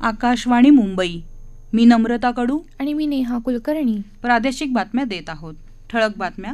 आकाशवाणी मुंबई. मी नम्रता कडू आणि मी नेहा कुलकर्णी. प्रादेशिक बातम्या देत आहोत. ठळक बातम्या.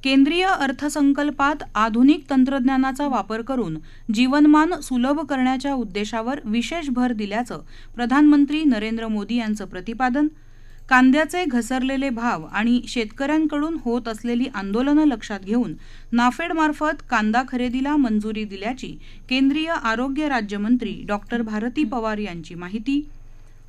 केंद्रीय अर्थसंकल्पात आधुनिक तंत्रज्ञानाचा वापर करून जीवनमान सुलभ करण्याच्या उद्देशावर विशेष भर दिल्याचं प्रधानमंत्री नरेंद्र मोदी यांचं प्रतिपादन. कांद्याचे घसरलेले भाव आणि शेतकऱ्यांकडून होत असलेली आंदोलनं लक्षात घेऊन नाफेडमार्फत कांदा खरेदीला मंजुरी दिल्याची केंद्रीय आरोग्य राज्यमंत्री डॉक्टर भारती पवार यांची माहिती.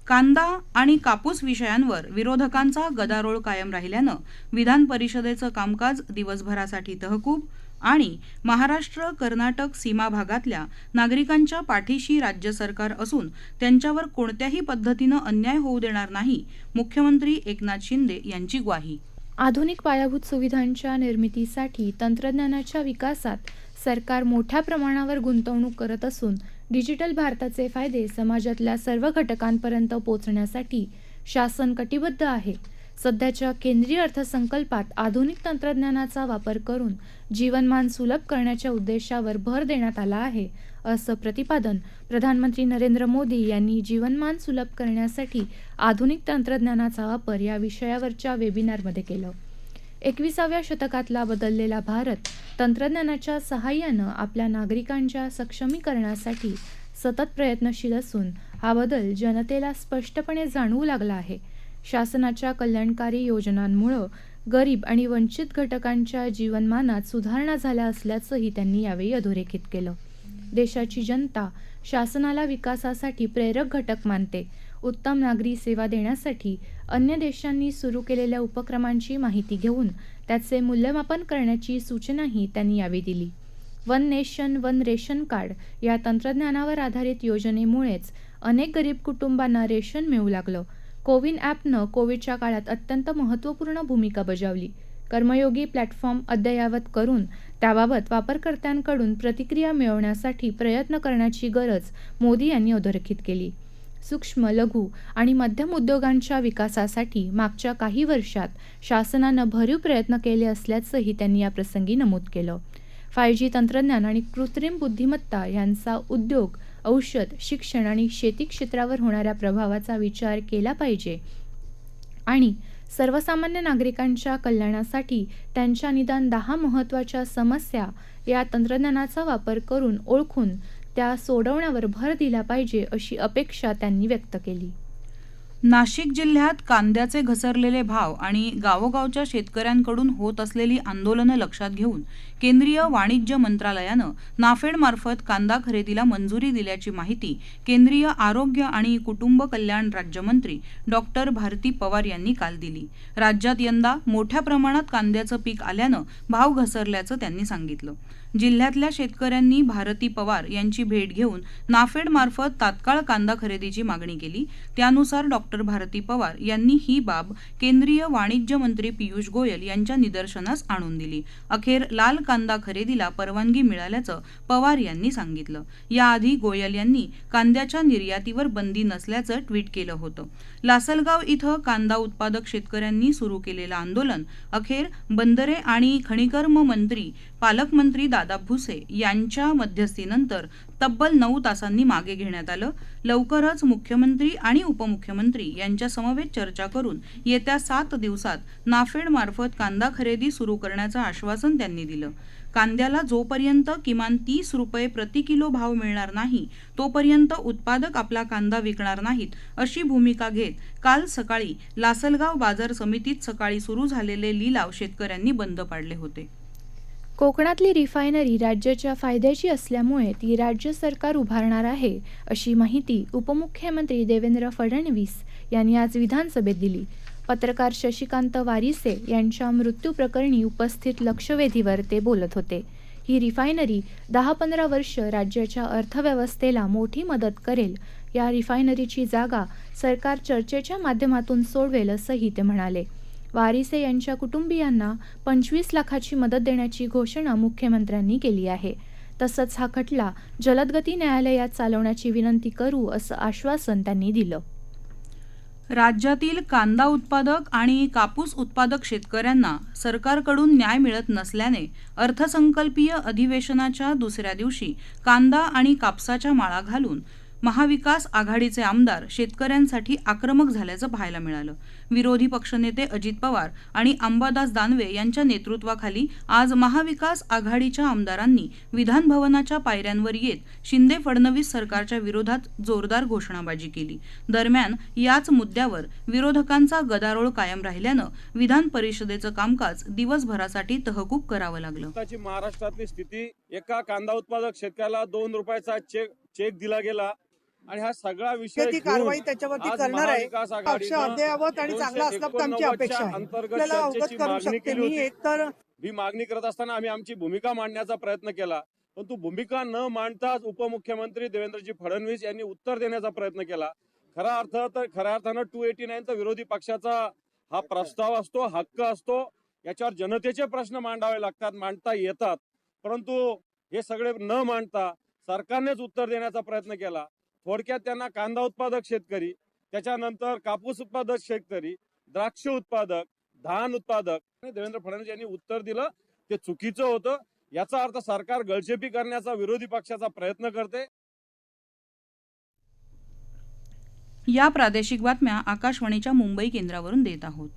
कांदा आणि कापूस विषयांवर विरोधकांचा गदारोळ कायम राहिल्यानं विधान परिषदेचं कामकाज दिवसभरासाठी तहकूब. आणि महाराष्ट्र कर्नाटक सीमा भागातल्या नागरिकांच्या पाठीशी राज्य सरकार असून त्यांच्यावर कोणत्याही पद्धतीनं अन्याय होऊ देणार नाही, मुख्यमंत्री एकनाथ शिंदे यांची ग्वाही. आधुनिक पायाभूत सुविधांच्या निर्मितीसाठी तंत्रज्ञानाच्या विकासात सरकार मोठ्या प्रमाणावर गुंतवणूक करत असून डिजिटल भारताचे फायदे समाजातल्या सर्व घटकांपर्यंत पोहोचण्यासाठी शासन कटिबद्ध आहे. सध्याच्या केंद्रीय अर्थसंकल्पात आधुनिक तंत्रज्ञानाचा वापर करून जीवनमान सुलभ करण्याच्या उद्देशावर भर देण्यात आला आहे, असं प्रतिपादन प्रधानमंत्री नरेंद्र मोदी यांनी जीवनमान सुलभ करण्यासाठी आधुनिक तंत्रज्ञानाचा वापर या विषयावरच्या वेबिनारमध्ये केलं. 21व्या शतकातला बदललेला भारत तंत्रज्ञानाच्या सहाय्यानं आपल्या नागरिकांच्या सक्षमीकरणासाठी सतत प्रयत्नशील असून हा बदल जनतेला स्पष्टपणे जाणवू लागला आहे. शासनाच्या कल्याणकारी योजनांमुळं गरीब आणि वंचित घटकांच्या जीवनमानात सुधारणा झाल्या असल्याचंही त्यांनी यावेळी अधोरेखित केलं. देशाची जनता शासनाला विकासासाठी प्रेरक घटक मानते. उत्तम नागरी सेवा देण्यासाठी अन्य देशांनी सुरू केलेल्या उपक्रमांची माहिती घेऊन त्याचे मूल्यमापन करण्याची सूचनाही त्यांनी यावेळी दिली. One nation one ration card या तंत्रज्ञानावर आधारित योजनेमुळेच अनेक गरीब कुटुंबांना रेशन मिळू लागलं. कोविन ॲपनं कोविडच्या काळात अत्यंत महत्त्वपूर्ण भूमिका बजावली. कर्मयोगी प्लॅटफॉर्म अद्ययावत करून त्याबाबत वापरकर्त्यांकडून प्रतिक्रिया मिळवण्यासाठी प्रयत्न करण्याची गरज मोदी यांनी अधोरेखित केली. सूक्ष्म, लघु आणि मध्यम उद्योगांच्या विकासासाठी मागच्या काही वर्षात शासनानं भरीव प्रयत्न केले असल्याचंही त्यांनी या प्रसंगी नमूद केलं. 5G तंत्रज्ञान आणि कृत्रिम बुद्धिमत्ता यांचा उद्योग, औषध, शिक्षण आणि शेती क्षेत्रावर होणाऱ्या प्रभावाचा विचार केला पाहिजे आणि सर्वसामान्य नागरिकांच्या कल्याणासाठी त्यांच्या निदान 10 महत्त्वाच्या समस्या या तंत्रज्ञानाचा वापर करून ओळखून त्या सोडवण्यावर भर दिला पाहिजे, अशी अपेक्षा त्यांनी व्यक्त केली. नाशिक जिल्ह्यात कांद्याचे घसरलेले भाव आणि गावोगावच्या शेतकऱ्यांकडून होत असलेली आंदोलनं लक्षात घेऊन केंद्रीय वाणिज्य मंत्रालयानं नाफेडमार्फत कांदा खरेदीला मंजुरी दिल्याची माहिती केंद्रीय आरोग्य आणि कुटुंब कल्याण राज्यमंत्री डॉक्टर भारती पवार यांनी काल दिली. राज्यात यंदा मोठ्या प्रमाणात कांद्याचं पीक आल्यानं भाव घसरल्याचं त्यांनी सांगितलं. जिल्ह्यातल्या शेतकऱ्यांनी भारती पवार यांची भेट घेऊन नाफेडमार्फत तात्काळ कांदा खरेदीची मागणी केली. त्यानुसार डॉक्टर भारती पवार यांनी ही बाब केंद्रीय वाणिज्य मंत्री पियुष गोयल यांच्या निदर्शनास आणून दिली. अखेर लाल कांदा खरेदीला परवानगी मिळाल्याचं पवार यांनी सांगितलं. याआधी गोयल यांनी कांद्याच्या निर्यातीवर बंदी नसल्याचं ट्विट केलं होतं. लासलगाव इथं कांदा उत्पादक शेतकऱ्यांनी सुरू केलेलं आंदोलन अखेर बंदरे आणि खनिकर्म मंत्री पालकमंत्री दादा भुसे यांच्या मध्यस्थीनंतर तब्बल 9 तासांनी मागे घेण्यात आलं. लवकरच मुख्यमंत्री आणि उपमुख्यमंत्री यांच्या समवेत चर्चा करून येत्या 7 दिवसात नाफेडमार्फत कांदा खरेदी सुरू करण्याचं आश्वासन त्यांनी दिलं. कांद्याला जोपर्यंत किमान 30 रुपये प्रति किलो भाव मिळणार नाही तोपर्यंत उत्पादक आपला कांदा विकणार नाहीत, अशी भूमिका घेत काल सकाळी लासलगाव बाजार समितीत सकाळी सुरू झालेले लिलाव शेतकऱ्यांनी बंद पाडले होते. कोकणातली रिफायनरी राज्याच्या फायद्याची असल्यामुळे ती राज्य सरकार उभारणार आहे, अशी माहिती उपमुख्यमंत्री देवेंद्र फडणवीस यांनी आज विधानसभेत दिली. पत्रकार शशिकांत वारिसे यांच्या मृत्यूप्रकरणी उपस्थित लक्षवेधीवर ते बोलत होते. ही रिफायनरी 10-15 वर्ष राज्याच्या अर्थव्यवस्थेला मोठी मदत करेल. या रिफायनरीची जागा सरकार चर्चेच्या माध्यमातून सोडवेल, असंही ते म्हणाले. वारिसे यांच्या कुटुंबियांना 25 लाखाची मदत देण्याची घोषणा मुख्यमंत्र्यांनी केली आहे. तसंच हा खटला जलदगती न्यायालयात चालवण्याची विनंती करू, असं आश्वासन त्यांनी दिलं. राज्यातील कांदा उत्पादक आणि कापूस उत्पादक शेतकऱ्यांना सरकारकडून न्याय मिळत नसल्याने अर्थसंकल्पीय अधिवेशनाच्या दुसऱ्या दिवशी कांदा आणि कापसाच्या माळा घालून महाविकास आघाडीचे आमदार शेतकऱ्यांसाठी आक्रमक झाल्याचं पाहायला मिळालं. विरोधी पक्षनेते अजित पवार आणि अंबादास दानवे यांच्या नेतृत्वाखाली आज महाविकास आघाडीच्या आमदारांनी विधान भवनाच्या पायऱ्यांवर येत शिंदे फडणवीस सरकारच्या विरोधात जोरदार घोषणाबाजी केली. दरम्यान याच मुद्द्यावर विरोधकांचा गदारोळ कायम राहिल्यानं विधान परिषदेचं कामकाज दिवसभरासाठी तहकूब करावं लागलं. आताची महाराष्ट्रातली स्थिती, एका कांदा उत्पादक शेतकऱ्याला 2 रुपयाचा चेक दिला गेला आणि हा सगळा विषय ती कारवाई त्याच्यावरती करणार आहे. पक्ष अद्ययावत आणि चांगला असला आमची अपेक्षा आहे. आपल्याला अवगत करू शकते मी. एकतर ही मागणी करत असताना आम्ही आमची भूमिका मांडण्याचा प्रयत्न केला, परंतु भूमिका न मांडताच उपमुख्यमंत्री देवेंद्रजी फडणवीस यांनी उत्तर देण्याचा प्रयत्न केला. खऱ्या अर्थानं 289चा विरोधी पक्षाचा हा प्रस्ताव असतो, हक्क असतो. याच्यावर जनतेचे प्रश्न मांडावे लागतात, मांडता येतात. परंतु हे सगळे न मांडता सरकारनेच उत्तर देण्याचा प्रयत्न केला. थोडक्यात त्यांना कांदा उत्पादक शेतकरी, त्याच्यानंतर कापूस उत्पादक शेतकरी, द्राक्ष उत्पादक, धान उत्पादक देवेंद्र फडणवीस यांनी उत्तर दिलं. ते चुकीचं होतं. याचा अर्थ सरकार गळचेपी करण्याचा विरोधी पक्षाचा प्रयत्न करते. या प्रादेशिक बातम्या आकाशवाणीच्या मुंबई केंद्रावरून देत आहोत.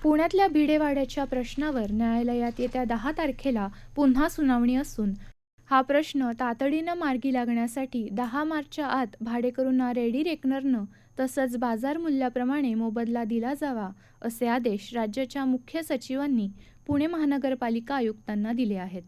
पुण्यातल्या भिडेवाड्याच्या प्रश्नावर न्यायालयात येत्या 10 तारखेला पुन्हा सुनावणी असून हा प्रश्न तातडीनं मार्गी लागण्यासाठी 10 मार्चच्या आत भाडेकरूंना रेडी रेकनरनं तसंच बाजार मूल्याप्रमाणे मोबदला दिला जावा असे आदेश राज्याच्या मुख्य सचिवांनी पुणे महानगरपालिका आयुक्तांना दिले आहेत.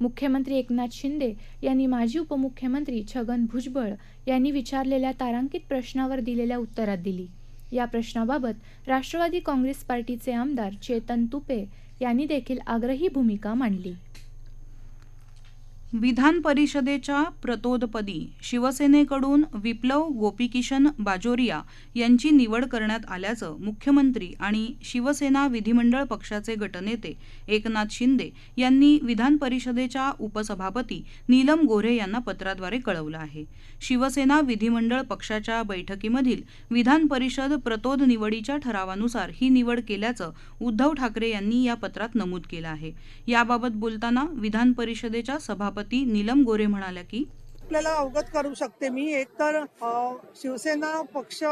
मुख्यमंत्री एकनाथ शिंदे यांनी माजी उपमुख्यमंत्री छगन भुजबळ यांनी विचारलेल्या तारांकित प्रश्नावर दिलेल्या उत्तरात दिली. या प्रश्नाबाबत राष्ट्रवादी काँग्रेस पार्टीचे आमदार चेतन तुपे यांनी देखील आग्रही भूमिका मांडली. विधान परिषदेच्या प्रतोदपदी शिवसेनेकडून विप्लव गोपीकिशन बाजोरिया यांची निवड करण्यात आल्याचं मुख्यमंत्री आणि शिवसेना विधिमंडळ पक्षाचे गटनेते एकनाथ शिंदे यांनी विधान परिषदेच्या उपसभापती नीलम गोऱ्हे यांना पत्राद्वारे कळवलं आहे. शिवसेना विधिमंडळ पक्षाच्या बैठकीमधील विधान परिषद प्रतोद निवडीच्या ठरावानुसार ही निवड केल्याचं उद्धव ठाकरे यांनी या पत्रात नमूद केलं आहे. याबाबत बोलताना विधान परिषदेच्या सभापती नीलम गोरे म्हणाल्या की आपल्याला अवगत करू शकते मी. एकतर शिवसेना पक्ष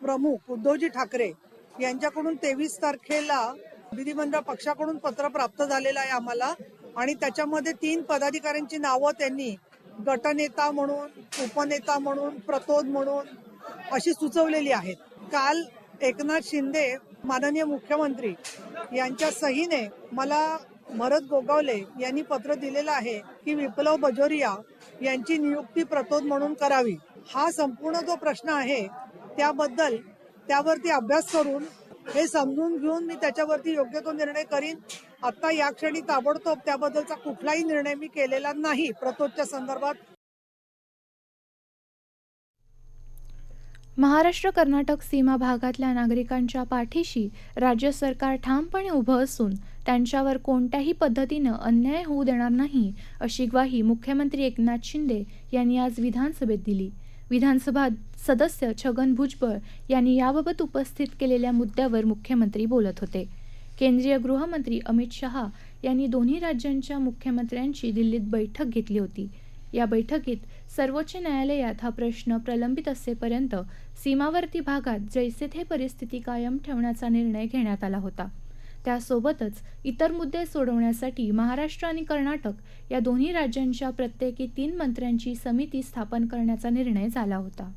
प्रमुख उद्धवजी ठाकरे यांच्याकडून 23 तारखेला विधिमंडळ पक्षाकडून पत्र प्राप्त झालेलं आहे आम्हाला आणि त्याच्यामध्ये 3 पदाधिकाऱ्यांची नावं त्यांनी गटनेता म्हणून, उपनेता म्हणून, प्रतोद म्हणून अशी सुचवलेली आहेत. काल एकनाथ शिंदे माननीय मुख्यमंत्री यांच्या सहीने मला भरत गोगावले यांनी पत्र दिलेलं आहे की विप्लव बाजोरिया यांची नियुक्ती प्रतोद म्हणून करावी. हा संपूर्ण जो प्रश्न आहे त्यावरती अभ्यास करून हे समजून घेऊन मी त्याच्यावरती योग्य तो निर्णय करीन. आता या क्षणी ताबडतोब त्याबद्दलचा कुठलाही निर्णय मी केलेला नाही प्रतोदच्या संदर्भात. महाराष्ट्र कर्नाटक सीमा भागातल्या नागरिकांच्या पाठीशी राज्य सरकार ठामपणे उभं असून त्यांच्यावर कोणत्याही पद्धतीनं अन्याय होऊ देणार नाही अशी ग्वाही मुख्यमंत्री एकनाथ शिंदे यांनी आज विधानसभेत दिली. विधानसभा सदस्य छगन भुजबळ यांनी याबाबत उपस्थित केलेल्या मुद्द्यावर मुख्यमंत्री बोलत होते. केंद्रीय गृहमंत्री अमित शहा यांनी दोन्ही राज्यांच्या मुख्यमंत्र्यांची दिल्लीत बैठक घेतली होती. या बैठकीत सर्वोच्च न्यायालयात हा प्रश्न प्रलंबित असेपर्यंत सीमावर्ती भागात जैसे थे परिस्थिती कायम ठेवण्याचा निर्णय घेण्यात आला होता. त्यासोबतच इतर मुद्दे सोडवण्यासाठी महाराष्ट्र आणि कर्नाटक या दोन्ही राज्यांच्या प्रत्येकी 3 मंत्र्यांची समिती स्थापन करण्याचा निर्णय झाला होता.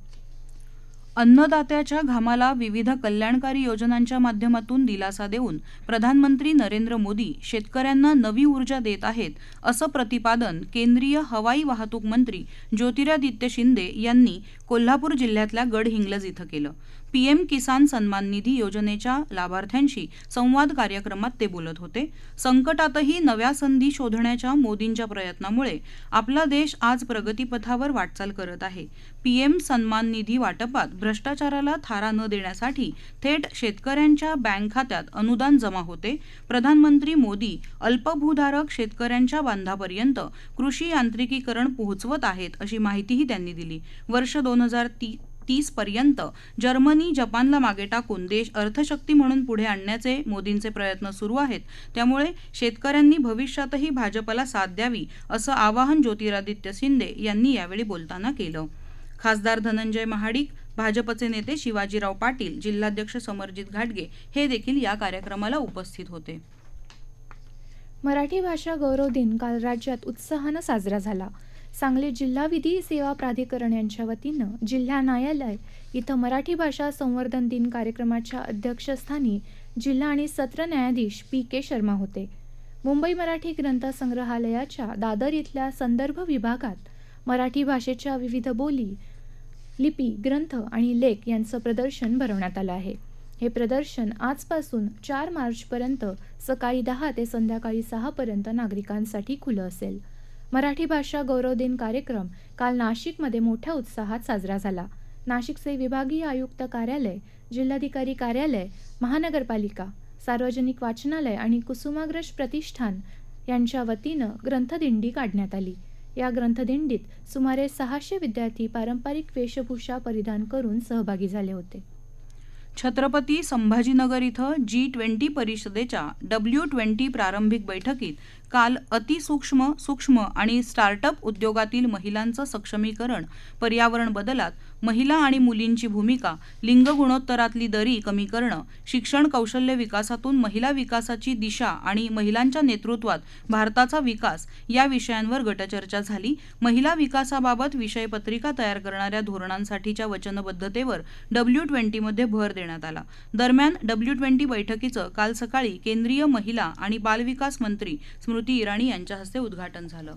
अन्नदात्याच्या घामाला विविध कल्याणकारी योजनांच्या माध्यमातून दिलासा देऊन प्रधानमंत्री नरेंद्र मोदी शेतकऱ्यांना नवी ऊर्जा देत आहेत असं प्रतिपादन केंद्रीय हवाई वाहतूक मंत्री ज्योतिरादित्य शिंदे यांनी कोल्हापूर जिल्ह्यातल्या गडहिंग्लज इथं केलं. पीएम किसान सन्मान निधी योजनेच्या लाभार्थ्यांशी संवाद कार्यक्रमात ते बोलत होते. संकटातही नव्या संधी शोधण्याच्या मोदींच्या प्रयत्नामुळे आपला देश आज प्रगतीपथावर वाटचाल करत आहे. पीएम सन्मान निधी वाटपात भ्रष्टाचाराला थारा न देण्यासाठी थेट शेतकऱ्यांच्या बँक खात्यात अनुदान जमा होते. प्रधानमंत्री मोदी अल्पभूधारक शेतकऱ्यांच्या बांधापर्यंत कृषी यांत्रिकीकरण पोहोचवत आहेत अशी माहितीही त्यांनी दिली. वर्ष 2030 2030 पर्यंत जर्मनी, जपानला मागे टाकून देश अर्थशक्ती म्हणून पुढे आणण्याचे मोदींचे प्रयत्न सुरू आहेत. त्यामुळे शेतकऱ्यांनी भविष्यातही भाजपला साथ द्यावी असं आवाहन ज्योतिरादित्य शिंदे यांनी यावेळी बोलताना केलं. खासदार धनंजय महाडिक, भाजपचे नेते शिवाजीराव पाटील, जिल्हाध्यक्ष समरजित घाटगे हे देखील या कार्यक्रमाला उपस्थित होते. मराठी भाषा गौरव दिन काल राज्यात उत्साहानं साजरा झाला. सांगली जिल्हा विधी सेवा प्राधिकरण यांच्या वतीनं जिल्हा न्यायालय इथं मराठी भाषा संवर्धन दिन कार्यक्रमाच्या अध्यक्षस्थानी जिल्हा आणि सत्र न्यायाधीश PK शर्मा होते. मुंबई मराठी ग्रंथसंग्रहालयाच्या दादर इथल्या संदर्भ विभागात मराठी भाषेच्या विविध बोली, लिपी, ग्रंथ आणि लेख यांचं प्रदर्शन भरवण्यात आलं आहे. हे प्रदर्शन आजपासून 4 मार्चपर्यंत सकाळी 10 ते संध्याकाळी 6 पर्यंत नागरिकांसाठी खुलं असेल. मराठी भाषा गौरव दिन कार्यक्रम काल नाशिकमध्ये मोठ्या उत्साहात साजरा झाला. नाशिकचे विभागीय आयुक्त कार्यालय, जिल्हाधिकारी कार्यालय, महानगरपालिका, सार्वजनिक वाचनालय आणि कुसुमाग्रज प्रतिष्ठान यांच्या वतीनं ग्रंथदिंडी काढण्यात आली. या ग्रंथदिंडीत सुमारे 600 विद्यार्थी पारंपरिक वेशभूषा परिधान करून सहभागी झाले होते. छत्रपती संभाजीनगर इथं G20 परिषदेच्या W20 प्रारंभिक बैठकीत काल अतिसूक्ष्म, सूक्ष्म आणि स्टार्टअप उद्योगातील महिलांचं सक्षमीकरण, पर्यावरण बदलात महिला आणि मुलींची भूमिका, लिंग गुणोत्तरातली दरी कमी करणं, शिक्षण कौशल्य विकासातून महिला विकासाची दिशा आणि महिलांच्या नेतृत्वात भारताचा विकास या विषयांवर गटचर्चा झाली. महिला विकासाबाबत विषयपत्रिका तयार करणाऱ्या धोरणांसाठीच्या वचनबद्धतेवर W20मध्ये भर देण्यात आला. दरम्यान W20 बैठकीचं काल सकाळी केंद्रीय महिला आणि बालविकास मंत्री स्मृती इराणी यांच्या हस्ते उद्घाटन झालं.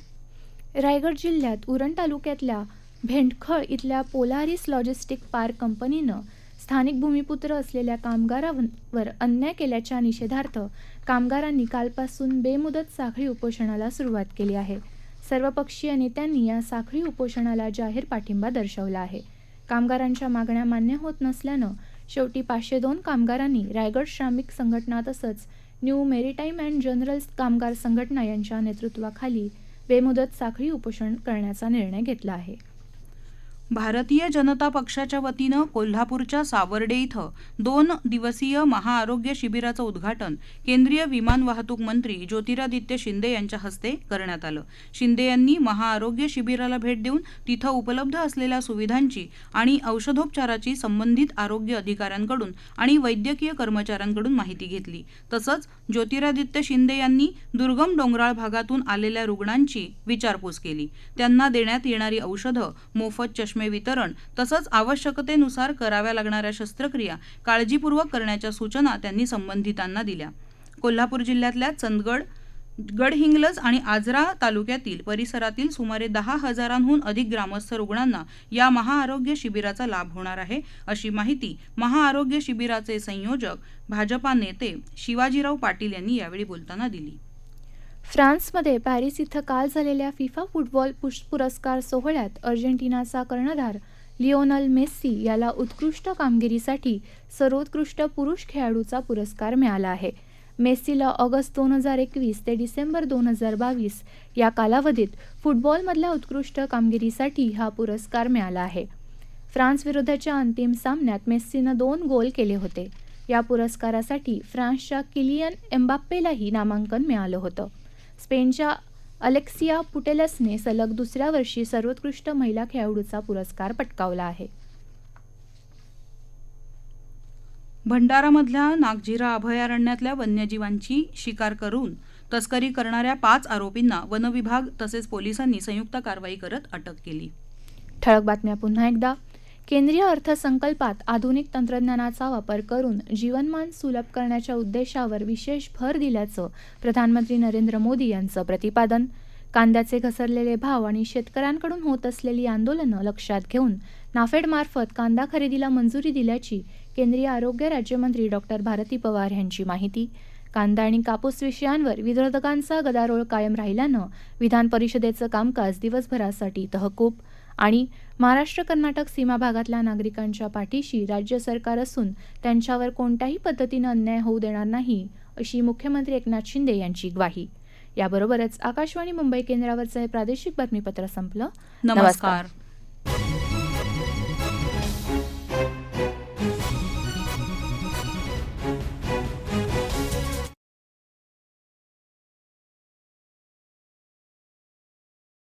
रायगड जिल्ह्यात उरण तालुक्यातल्या भेंडखळ इथल्या पोलारिस लॉजिस्टिक पार्क कंपनीनं स्थानिक भूमिपुत्र असलेल्या कामगारांवर अन्याय केल्याच्या निषेधार्थ कामगारांनी कालपासून बेमुदत साखळी उपोषणाला सुरुवात केली आहे. सर्वपक्षीय नेत्यांनी या साखळी उपोषणाला जाहीर पाठिंबा दर्शवला आहे. कामगारांच्या मागण्या मान्य होत नसल्यानं शेवटी 502 कामगारांनी रायगड श्रमिक संघटना तसंच न्यू मेरिटाईम अँड जनरल कामगार संघटना यांच्या नेतृत्वाखाली बेमुदत साखळी उपोषण करण्याचा निर्णय घेतला आहे. भारतीय जनता पक्षाच्या वतीनं कोल्हापूरच्या सावर्डे इथं 2 दिवसीय महाआरोग्य शिबिराचं उद्घाटन केंद्रीय विमान वाहतूक मंत्री ज्योतिरादित्य शिंदे यांच्या हस्ते करण्यात आलं. शिंदे यांनी महाआरोग्य शिबिराला भेट देऊन तिथं उपलब्ध असलेल्या सुविधांची आणि औषधोपचाराची संबंधित आरोग्य अधिकाऱ्यांकडून आणि वैद्यकीय कर्मचाऱ्यांकडून माहिती घेतली. तसंच ज्योतिरादित्य शिंदे यांनी दुर्गम डोंगराळ भागातून आलेल्या रुग्णांची विचारपूस केली. त्यांना देण्यात येणारी औषधं, मोफत चष्मे वितरण तसंच आवश्यकतेनुसार कराव्या लागणाऱ्या शस्त्रक्रिया काळजीपूर्वक करण्याच्या सूचना त्यांनी संबंधितांना दिल्या. कोल्हापूर जिल्ह्यातल्या चंदगड, गडहिंग्लज आणि आजरा तालुक्यातील परिसरातील सुमारे 10,000हून अधिक ग्रामस्थ रुग्णांना या महाआरोग्य शिबिराचा लाभ होणार आहे, अशी माहिती महाआरोग्य शिबिराचे संयोजक भाजपा नेते शिवाजीराव पाटील यांनी यावेळी बोलताना दिली. फ्रान्समध्ये पॅरिस इथं काल झालेल्या फिफा फुटबॉल पुरस्कार सोहळ्यात अर्जेंटिनाचा कर्णधार लिओनल मेस्सी याला उत्कृष्ट कामगिरीसाठी सर्वोत्कृष्ट पुरुष खेळाडूचा पुरस्कार मिळाला आहे. मेस्सीला ऑगस्ट 2021 ते डिसेंबर 2022 या कालावधीत फुटबॉलमधल्या उत्कृष्ट कामगिरीसाठी हा पुरस्कार मिळाला आहे. फ्रान्स विरुद्धच्या अंतिम सामन्यात मेस्सीनं 2 गोल केले होते. या पुरस्कारासाठी फ्रान्सच्या किलियन एम्बाप्पेलाही नामांकन मिळालं होतं. स्पेनच्या अलेक्सिया पुटेलसने सलग दुसऱ्या वर्षी सर्वोत्कृष्ट महिला खेळाडूचा पुरस्कार पटकावला आहे. भंडारामधल्या नागझिरा अभयारण्यातल्या वन्यजीवांची शिकार करून तस्करी करणाऱ्या 5 आरोपींना वनविभाग तसेच पोलिसांनी संयुक्त कारवाई करत अटक केली. ठळक बातम्या पुन्हा एकदा. केंद्रीय अर्थसंकल्पात आधुनिक तंत्रज्ञानाचा वापर करून जीवनमान सुलभ करण्याच्या उद्देशावर विशेष भर दिल्याचं प्रधानमंत्री नरेंद्र मोदी यांचं प्रतिपादन. कांद्याचे घसरलेले भाव आणि शेतकऱ्यांकडून होत असलेली आंदोलनं लक्षात घेऊन नाफेडमार्फत कांदा खरेदीला मंजुरी दिल्याची केंद्रीय आरोग्य राज्यमंत्री डॉक्टर भारती पवार यांची माहिती. कांदा आणि कापूस विषयांवर विरोधकांचा गदारोळ कायम राहिल्यानं विधान परिषदेचं कामकाज दिवसभरासाठी तहकूब. आणि महाराष्ट्र कर्नाटक सीमा भागातल्या नागरिकांच्या पाठीशी राज्य सरकार असून त्यांच्यावर कोणत्याही पद्धतीनं अन्याय होऊ देणार नाही, अशी मुख्यमंत्री एकनाथ शिंदे यांची ग्वाही. याबरोबरच आकाशवाणी मुंबई केंद्रावरचं हे प्रादेशिक बातमीपत्र संपलं. नमस्कार.